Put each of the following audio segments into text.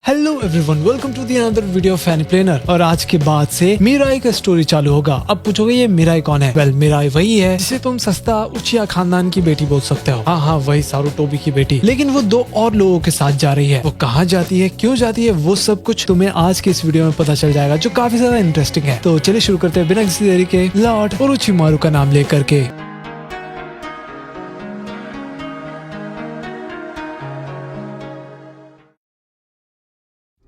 Hello everyone, welcome to the another video of Fanny Planner. और आज के बाद से मिराई का स्टोरी चालू होगा। अब पूछोगे ये मिराई कौन है? वेल, मिराई वही है जिसे तुम सस्ता उचिया खानदान की बेटी बोल सकते हो। हाँ, वही सारुटोबी की बेटी। लेकिन वो दो और लोगों के साथ जा रही है। वो कहाँ जाती है, क्यों जाती है, वो सब कुछ तुम्हें आज के इस वीडियो में पता चल जाएगा, जो काफी ज्यादा इंटरेस्टिंग है। तो चलिए शुरू करते हैं बिना किसी देरी के लॉर्ड ओरोचिमारू का नाम लेकर के।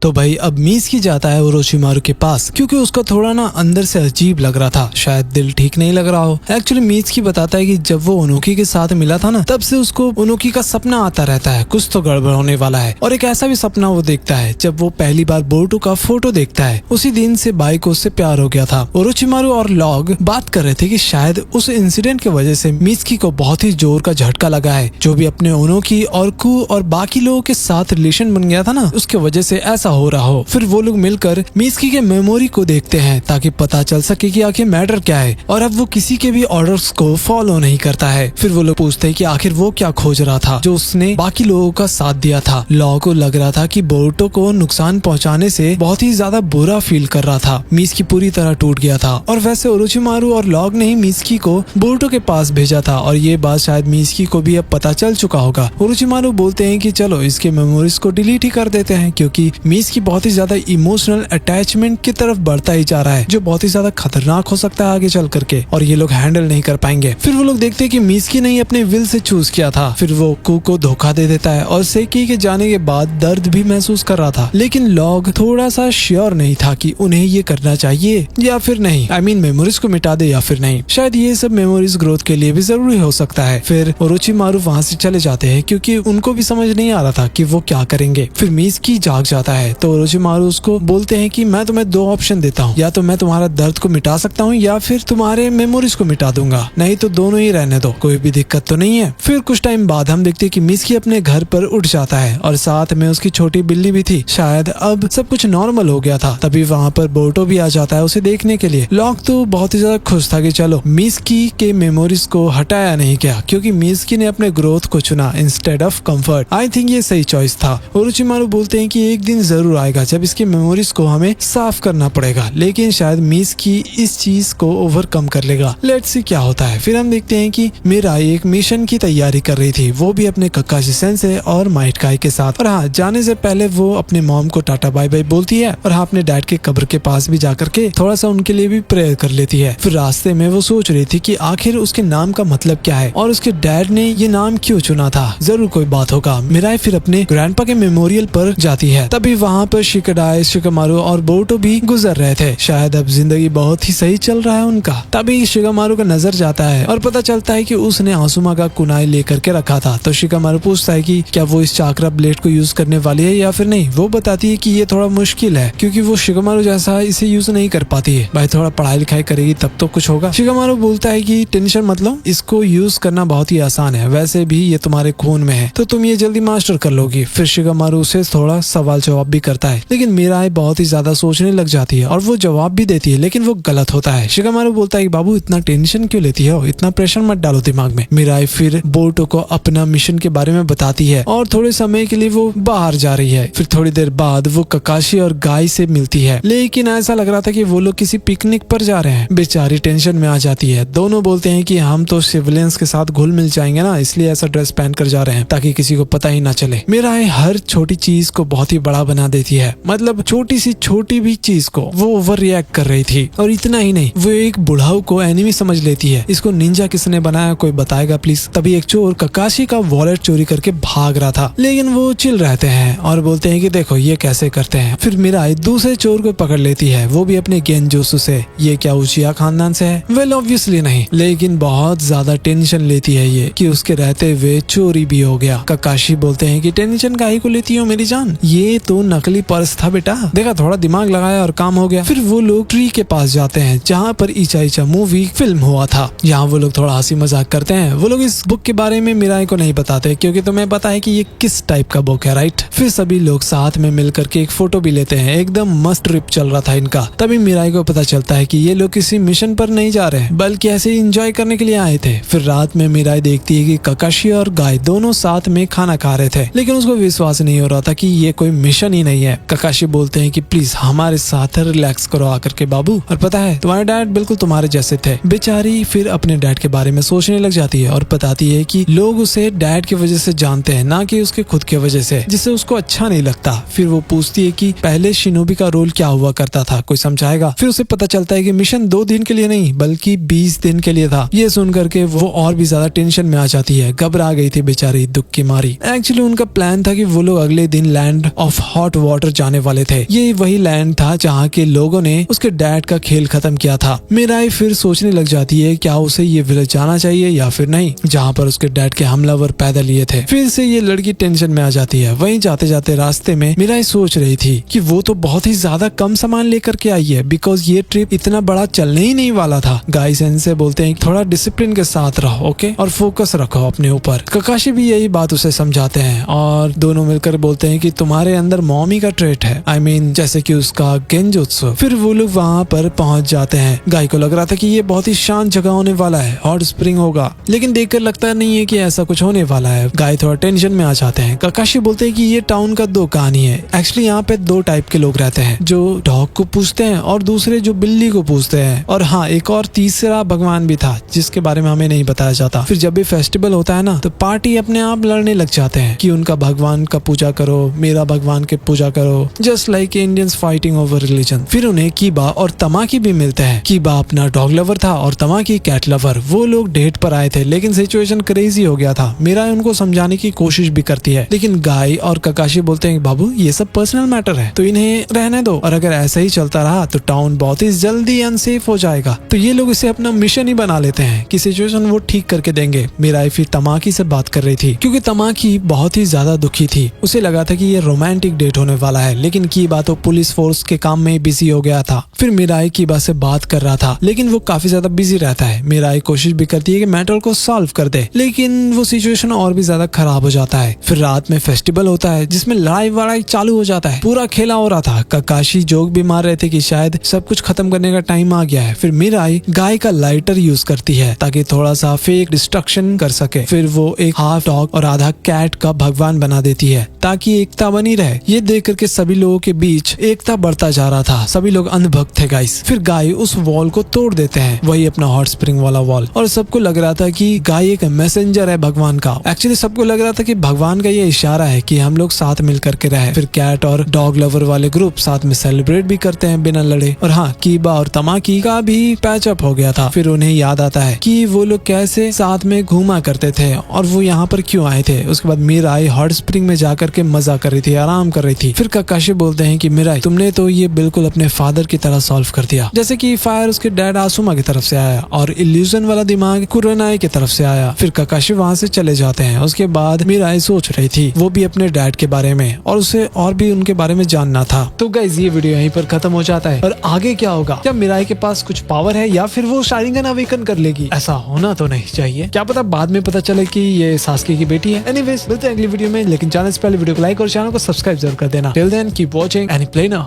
तो भाई अब मीज़की जाता है ओरोचिमारू के पास, क्योंकि उसका थोड़ा ना अंदर से अजीब लग रहा था। शायद दिल ठीक नहीं लग रहा हो। एक्चुअली मीज़की बताता है कि जब वो ओनोकी के साथ मिला था ना, तब से उसको ओनोकी का सपना आता रहता है। कुछ तो गड़बड़ होने वाला है। और एक ऐसा भी सपना वो देखता है जब वो पहली बार बोरुतो का फोटो देखता है। उसी दिन से बाई को उससे प्यार हो गया था। ओरोचिमारू और लॉग बात कर रहे थे कि शायद उस इंसिडेंट की वजह से मीज़की को बहुत ही जोर का झटका लगा है। जो भी अपने ओनोकी और कू और बाकी लोगों के साथ रिलेशन बन गया था ना, उसके वजह से ऐसा हो रहा हो। फिर वो लोग मिलकर मीज़की के मेमोरी को देखते हैं ताकि पता चल सके कि आखिर मैटर क्या है। और अब वो किसी के भी ऑर्डर्स को फॉलो नहीं करता है। फिर वो लोग पूछते हैं कि आखिर वो क्या खोज रहा था जो उसने बाकी लोगों का साथ दिया था। लॉ को लग रहा था कि बोरुतो को नुकसान पहुंचाने से बहुत ही ज्यादा बुरा फील कर रहा था। मीज़की पूरी तरह टूट गया था। और वैसे ओरोचिमारू और लॉग ने ही मीज़की को बोरुतो के पास भेजा था। और ये बात शायद मीज़की को भी अब पता चल चुका होगा। ओरोचिमारू बोलते हैं कि चलो इसके मेमोरीज को डिलीट ही कर देते हैं, क्योंकि मीज़की बहुत ही ज्यादा इमोशनल अटैचमेंट की तरफ बढ़ता ही जा रहा है, जो बहुत ही ज्यादा खतरनाक हो सकता है आगे चल करके। और ये लोग हैंडल नहीं कर पाएंगे। फिर वो लोग देखते हैं कि मीज़की ने अपने विल से चूज किया था। फिर वो कू को धोखा दे देता है और सेकी के जाने के बाद दर्द भी महसूस कर रहा था। लेकिन लॉग थोड़ा सा श्योर नहीं था कि उन्हें ये करना चाहिए या फिर नहीं। I mean, मेमोरीज को मिटा दे या फिर नहीं। शायद ये सब मेमोरीज ग्रोथ के लिए भी जरूरी हो सकता है। फिर ओरोचिमारू वहाँ से चले जाते हैं, क्योंकि उनको भी समझ नहीं आ रहा था कि वो क्या करेंगे। फिर मीज़की जाग जाता है तो ओरोचिमारू उसको बोलते हैं कि मैं तुम्हें दो ऑप्शन देता हूँ, या तो मैं तुम्हारा दर्द को मिटा सकता हूँ या फिर तुम्हारे मेमोरीज को मिटा दूंगा, नहीं तो दोनों ही रहने दो, कोई भी दिक्कत तो नहीं है। फिर कुछ टाइम बाद हम देखते हैं कि मीज़की अपने घर पर उठ जाता है और साथ में उसकी छोटी बिल्ली भी थी। शायद अब सब कुछ नॉर्मल हो गया था। तभी वहाँ पर बोरुतो भी आ जाता है उसे देखने के लिए। लॉग तो बहुत ही ज्यादा खुश था कि चलो मीज़की के मेमोरीज को हटाया नहीं गया, क्योंकि मीज़की ने अपने ग्रोथ को चुना instead of comfort. I think ये सही चॉइस था। ओरोचिमारू बोलते हैं कि एक दिन जरूर आएगा जब इसके मेमोरीज को हमें साफ करना पड़ेगा, लेकिन शायद मीज़की इस चीज को ओवरकम कर लेगा। लेट्स सी क्या होता है। फिर हम देखते हैं कि मिराई एक मिशन की तैयारी कर रही थी, वो भी अपने ककाशी सेंसे और माइट काई के साथ। और हाँ, जाने से पहले वो अपने मॉम को टाटा बाय बाय बोलती है और हाँ, अपने डैड के कब्र के पास भी जाकर के थोड़ा सा उनके लिए भी प्रेयर कर लेती है। फिर रास्ते में वो सोच रही थी कि आखिर उसके नाम का मतलब क्या है और उसके डैड ने ये नाम क्यों चुना था। जरूर कोई बात होगा। मिराई फिर अपने ग्रैंडपा के मेमोरियल पर जाती है। तभी वहाँ पर शिकाडाई, शिकामारू और बोरुतो भी गुजर रहे थे। शायद अब जिंदगी बहुत ही सही चल रहा है उनका। तभी शिकामारू का नजर जाता है और पता चलता है कि उसने आसुमा का कुनाई लेकर के रखा था। तो शिकामारू पूछता है कि क्या वो इस चाकरा ब्लेड को यूज करने वाली है या फिर नहीं। वो बताती है कि ये थोड़ा मुश्किल है, क्योंकि वो शिकामारू जैसा इसे यूज नहीं कर पाती है। भाई थोड़ा पढ़ाई लिखाई करेगी तब तो कुछ होगा। शिकामारू बोलता है कि टेंशन मत लो, इसको यूज करना बहुत ही आसान है, वैसे भी ये तुम्हारे खून में है, तो तुम ये जल्दी मास्टर कर लोगी। फिर शिकामारू उसे थोड़ा सवाल जवाब भी करता है, लेकिन मिराई बहुत ही ज्यादा सोचने लग जाती है और वो जवाब भी देती है, लेकिन वो गलत होता है। शिकामारू बोलता है कि बाबू इतना टेंशन क्यों लेती हो, इतना प्रेशर मत डालो दिमाग में। मिराई फिर बोरुतो को अपना मिशन के बारे में बताती है और थोड़े समय के लिए वो बाहर जा रही है। फिर थोड़ी देर बाद वो ककाशी और गाय से मिलती है, लेकिन ऐसा लग रहा था कि वो लोग किसी पिकनिक पर जा रहे हैं। बेचारी टेंशन में आ जाती है। दोनों बोलते हैं कि हम तो सिविलियंस के साथ घुल मिल जाएंगे ना, इसलिए ऐसा ड्रेस पहन कर जा रहे हैं ताकि किसी को पता ही ना चले। मिराई हर छोटी चीज को बहुत ही बड़ा बना देती है, मतलब छोटी सी छोटी भी चीज को वो ओवर रिएक्ट कर रही थी। और इतना ही नहीं, वो एक बुढ़ाऊ को एनिमी समझ लेती है। इसको निंजा किसने बनाया, कोई बताएगा प्लीज। तभी एक चोर ककाशी का वॉलेट चोरी करके भाग रहा था, लेकिन वो चिल रहते हैं और बोलते हैं कि देखो ये कैसे करते हैं। फिर मिराई दूसरे चोर को पकड़ लेती है, वो भी अपने गेंजोसु से। ये क्या उचिया खानदान से है? वेल ऑब्वियसली नहीं, लेकिन बहुत ज्यादा टेंशन लेती है ये कि उसके रहते हुए चोरी भी हो गया। ककाशी बोलते हैं कि टेंशन काहे को लेती हो मेरी जान, ये तो नकली पर्स था बेटा, देखा थोड़ा दिमाग लगाया और काम हो गया। फिर वो लोग ट्री के पास जाते हैं जहाँ पर इचा इचा मूवी फिल्म हुआ था। यहाँ वो लोग थोड़ा हंसी मजाक करते हैं। वो लोग इस बुक के बारे में मिराई को नहीं बताते, क्योंकि तुम्हें पता है कि ये किस टाइप का बुक है, राइट। फिर सभी लोग साथ में मिलकर के एक फोटो भी लेते हैं। एकदम मस्त ट्रिप चल रहा था इनका। तभी मिराई को पता चलता है कि ये लोग किसी मिशन पर नहीं जा रहे, बल्कि ऐसे ही एंजॉय करने के लिए आए थे। फिर रात में मिराई देखती है कि ककाशी और गाय दोनों साथ में खाना खा रहे थे, लेकिन उसको विश्वास नहीं हो रहा था कि ये कोई मिशन ही नहीं है। काकाशी बोलते हैं कि प्लीज हमारे साथ रिलैक्स करो आकर के बाबू, और पता है तुम्हारे डैड बिल्कुल तुम्हारे जैसे थे। बेचारी फिर अपने डैड के बारे में सोचने लग जाती है और बताती है कि लोग उसे डैड की वजह से जानते हैं, ना कि उसके खुद की वजह से, जिससे उसको अच्छा नहीं लगता। फिर वो पूछती है कि पहले शिनोबी का रोल क्या हुआ करता था, कोई समझाएगा। फिर उसे पता चलता है कि मिशन 2 दिन के लिए नहीं बल्कि 20 दिन के लिए था। ये सुन करके वो और भी ज्यादा टेंशन में आ जाती है, घबरा गई थी बेचारी दुख की मारी। एक्चुअली उनका प्लान था कि वो लोग अगले दिन लैंड ऑफ हॉट वाटर जाने वाले थे। ये वही लैंड था जहाँ के लोगों ने उसके डैड का खेल खत्म किया था। मिराई फिर सोचने लग जाती है क्या उसे ये विलेज जाना चाहिए या फिर नहीं, जहाँ पर उसके डैड के हमलावर पैदा लिए थे। फिर से ये लड़की टेंशन में आ जाती है। वहीं जाते जाते रास्ते में मिराई सोच रही थी कि वो तो बहुत ही ज्यादा कम सामान लेकर के आई है, बिकॉज ये ट्रिप इतना बड़ा चलने ही नहीं वाला था। गाई सेंसे बोलते हैं थोड़ा डिसिप्लिन के साथ रहो, ओके, और फोकस रखो अपने ऊपर। काकाशी भी यही बात उसे समझाते हैं और दोनों मिलकर बोलते हैं कि तुम्हारे अंदर मॉमी का ट्रेट है, आई मीन जैसे कि उसका गेंजुत्सु। फिर वो लोग वहाँ पर पहुँच जाते हैं। गाई को लग रहा था कि ये बहुत ही शांत जगह होने वाला है, हॉट स्प्रिंग होगा, लेकिन देखकर लगता नहीं है कि ऐसा कुछ होने वाला है। गाई थोड़ा टेंशन में आ जाते हैं। काकाशी बोलते हैं कि ये टाउन का 2 कहानी है। एक्चुअली यहाँ पे 2 टाइप के लोग रहते हैं, जो डॉग को पूछते हैं और दूसरे जो बिल्ली को पूछते हैं। और हाँ, एक और तीसरा भगवान भी था जिसके बारे में हमें नहीं बताया जाता। फिर जब भी फेस्टिवल होता है ना तो पार्टी अपने आप लड़ने लग जाते हैं कि उनका भगवान का पूजा करो, मेरा भगवान के पूजा करो, just like Indians fighting over religion. फिर उन्हें कीबा और तमाकी भी मिलते हैं। कीबा अपना डॉग लवर था और तमाकी कैट लवर। वो लोग डेट पर आए थे लेकिन सिचुएशन क्रेजी हो गया था। मीरा उनको समझाने की कोशिश भी करती है, लेकिन गाई और काकाशी बोलते हैं बाबू ये सब पर्सनल मैटर है तो इन्हें रहने दो, और अगर ऐसा ही चलता रहा तो टाउन बहुत ही जल्दी अनसेफ हो जाएगा। तो ये लोग इसे अपना मिशन ही बना लेते हैं कि सिचुएशन वो ठीक करके देंगे। मिराई फिर तमाकी से बात कर रही थी क्योंकि तमाकी बहुत ही ज्यादा दुखी थी। उसे लगा था कि ये रोमांटिक डेट होने वाला है, लेकिन कीबा तो पुलिस फोर्स के काम में बिजी हो गया था। फिर मिराई कीबा से बात कर रहा था लेकिन वो काफी ज्यादा बिजी रहता है। मिराई कोशिश भी करती है कि मैटर को सॉल्व कर दे, लेकिन वो सिचुएशन और भी ज्यादा खराब हो जाता है। फिर रात में फेस्टिवल होता है जिसमें लड़ाई वड़ाई चालू हो जाता है। पूरा खेला हो रहा था। काकाशी जोक भी मार रहे थे कि शायद सब कुछ खत्म करने का टाइम आ गया है। फिर मिराई गाय का लाइटर यूज करती है ताकि थोड़ा सा फेक डिस्ट्रक्शन कर सके। फिर वो एक हाफ डॉग और आधा कैट का भगवान बना देती है ताकि एकता बनी रहे। ये देख करके सभी लोगों के बीच एकता बढ़ता जा रहा था। सभी लोग अंधभक्त थे गाइस। फिर गाय उस वॉल को तोड़ देते हैं, वही अपना हॉट स्प्रिंग वाला वॉल, और सबको लग रहा था कि गाय एक मैसेंजर है भगवान का। एक्चुअली सबको लग रहा था कि भगवान का ये इशारा है कि हम लोग साथ मिल करके रहे। फिर कैट और डॉग लवर वाले ग्रुप साथ में सेलिब्रेट भी करते हैं बिना लड़े। और हाँ, कीबा और तमाकी का भी पैचअप हो गया था। फिर उन्हें याद आता है कि वो लोग कैसे साथ में घूमा करते थे और वो यहाँ पर क्यों आए थे। उसके बाद मिराई हॉट स्प्रिंग में जाकर के मजा कर रही थी, आराम कर रही थी। फिर काकाशी बोलते हैं कि मिराई तुमने तो ये बिल्कुल अपने फादर की तरह सॉल्व कर दिया, जैसे कि फायर उसके डैड आसुमा की तरफ से आया और इल्यूजन वाला दिमाग कुरनाई की तरफ से आया। फिर काकाशी वहाँ से चले जाते हैं। उसके बाद मिराई सोच रही थी वो भी अपने डैड के बारे में और उसे और भी उनके बारे में जानना था। तो गाइस ये वीडियो यहीं पर खत्म हो जाता है। और आगे क्या होगा, क्या मिराई के पास कुछ पावर है या फिर वो शारिंगन अवेकन कर लेगी? ऐसा होना तो नहीं चाहिए, क्या पता बाद में पता चले कि ये सास्की की बेटी है। एनीवेज मिलते हैं अगली वीडियो में, लेकिन जाने से पहले वीडियो को लाइक और चैनल को सब्सक्राइब जरूर कर देना। Till then keep watching and play now.